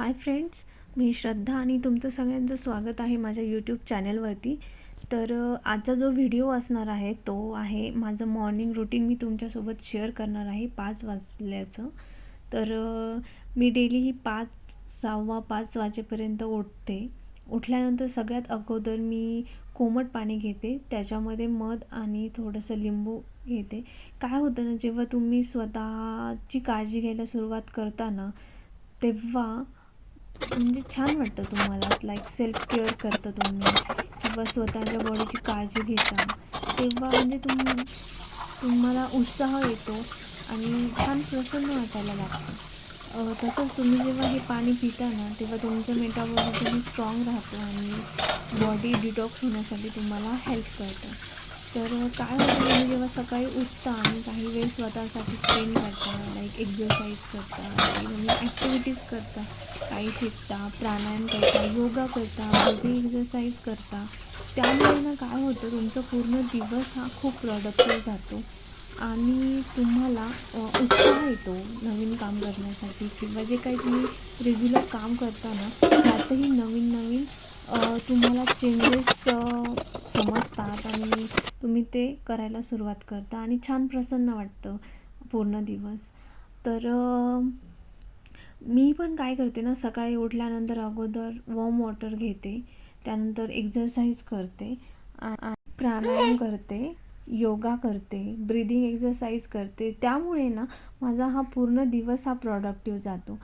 Hi friends, मी श्रद्धा आणि तुमचं सगळ्यांचं स्वागत आहे माझ्या यूट्यूब चॅनलवरती. तर आजचा जो व्हिडिओ असणार आहे तो आहे माझं मॉर्निंग रुटीन मी तुमच्यासोबत शेअर करणार आहे 5 वाजल्याचं. तर मी डेली ही 5 वाजेपर्यंत उठते. उठल्यानंतर सगळ्यात अगोदर मी कोमट पाणी घेते, त्याच्यामध्ये मध आणि थोडंसं लिंबू घेते. काय होतं ना, जेव्हा तुम्ही स्वतःची काळजी घ्यायला सुरुवात करता ना, तेव्हा म्हणजे छान वाटतं तुम्हाला. लाईक सेल्फ केअर करता तुम्ही किंवा स्वतःच्या बॉडीची काळजी घेता, तेव्हा म्हणजे तुम्हाला उत्साह येतो आणि छान प्रसन्न वाटायला लागतं. तसंच तुम्ही जेव्हा हे पाणी पिता ना, तेव्हा तुमचं मेटाबॉलिझम स्ट्रॉंग राहतं आणि बॉडी डिटॉक्स होण्यासाठी तुम्हाला हेल्प करतं. तर काय होतं, तुम्ही जेव्हा सकाळी उठता आणि काही वेळ स्वतःसाठी स्पेंड करता, लाईक एक्झरसाईज करता, काही नवीन ॲक्टिव्हिटीज करता, काही शिकता, प्राणायाम करता, योगा करता, ब्रीथिंग एक्सरसाइज करता, त्यामुळे ना काय होतं, तुमचा पूर्ण दिवस हा खूप प्रोडक्टिव्ह जातो आणि तुम्हाला उत्साह येतो नवीन काम करण्यासाठी किंवा जे काही तुम्ही रेग्युलर काम करता ना, त्यातही नवीन नवीन तुम्हाला चेंजेस समजतात आणि तुम्ही ते करायला सुरुवात करता आणि छान प्रसन्न वाटतं पूर्ण दिवस. तर मी पण काय करते ना, सकाळी उठल्यानंतर अगोदर वॉर्म वॉटर घेते, त्यानंतर एक्झरसाइज करते, प्राणायाम करते, योगा करते, ब्रीदिंग एक्सरसाइज करते. त्यामुळे ना माझा हा पूर्ण दिवस हा प्रोडक्टिव्ह जातो.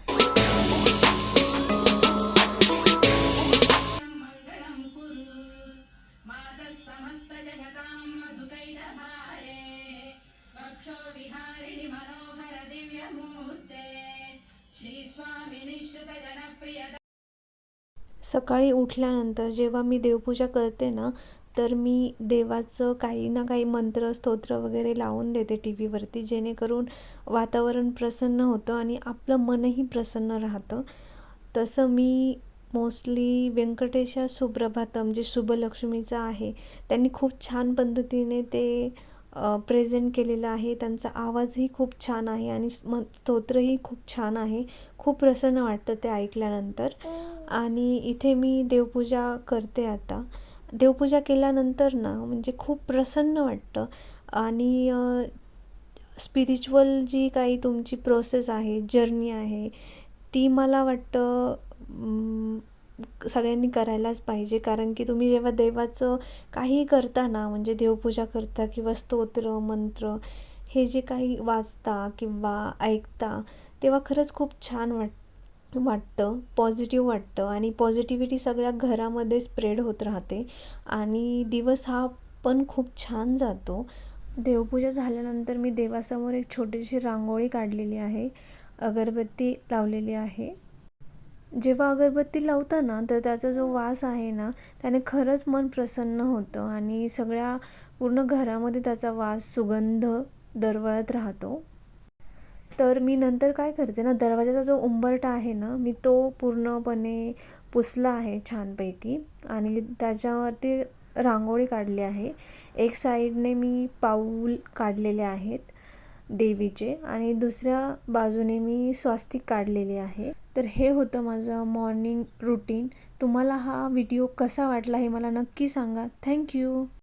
सकाळी उठल्यानंतर जेव्हा मी देवपूजा करते ना, तर मी देवाचं काही ना काही मंत्र स्तोत्र वगैरे लावून देते टी व्हीवरती, जेणेकरून वातावरण प्रसन्न होतं आणि आपलं मनही प्रसन्न राहतं. तसं मी मोस्टली व्यंकटेश सुप्रभातम जे शुभलक्ष्मीचं आहे, त्यांनी खूप छान पद्धतीने ते प्रेझेंट केलेलं आहे. त्यांचा आवाजही खूप छान आहे आणि स्तोत्रही खूप छान आहे. खूप प्रसन्न वाटतं ते ऐकल्यानंतर. आणि इथे मी देवपूजा करते आता. देवपूजा केल्यानंतर ना म्हणजे खूप प्रसन्न वाटतं आणि स्पिरिच्युअल जी काही तुमची प्रोसेस आहे, जर्नी आहे, ती मला वाटतं सगळ्यांनी करायलाच पाहिजे. कारण की तुम्ही जेव्हा देवाचं काहीही करता ना, म्हणजे देवपूजा करता किंवा स्तोत्र, मंत्र हे जे काही वाचता किंवा ऐकता, तेव्हा खरंच खूप छान वाटतं, पॉझिटिव्ह वाटतं आणि पॉझिटिव्हिटी सगळ्या घरामध्ये स्प्रेड होत राहते आणि दिवस हा पण खूप छान जातो. देवपूजा झाल्यानंतर मी देवासमोर एक छोटीशी रांगोळी काढलेली आहे, अगरबत्ती लावलेली आहे. जेव्हा अगरबत्ती लावता ना, तर त्याचा जो वास आहे ना, त्याने खरंच मन प्रसन्न होतं आणि सगळ्या पूर्ण घरामध्ये त्याचा वास, सुगंध दरवळत राहतो. तर मी नंतर काय करते ना, दरवाजाचा जो उंबरठा आहे ना, मी तो पूर्णपणे पुसला आहे छानपैकी आणि त्याच्यावरती रांगोळी काढली आहे. एक साईडने मी पाऊल काढलेले आहेत देवीचे आणि दुसऱ्या बाजूने मी स्वास्तिक काढलेले आहे. तर हे होतं माझं मॉर्निंग रुटीन. तुम्हाला हा व्हिडिओ कसा वाटला हे मला नक्की सांगा. थँक्यू.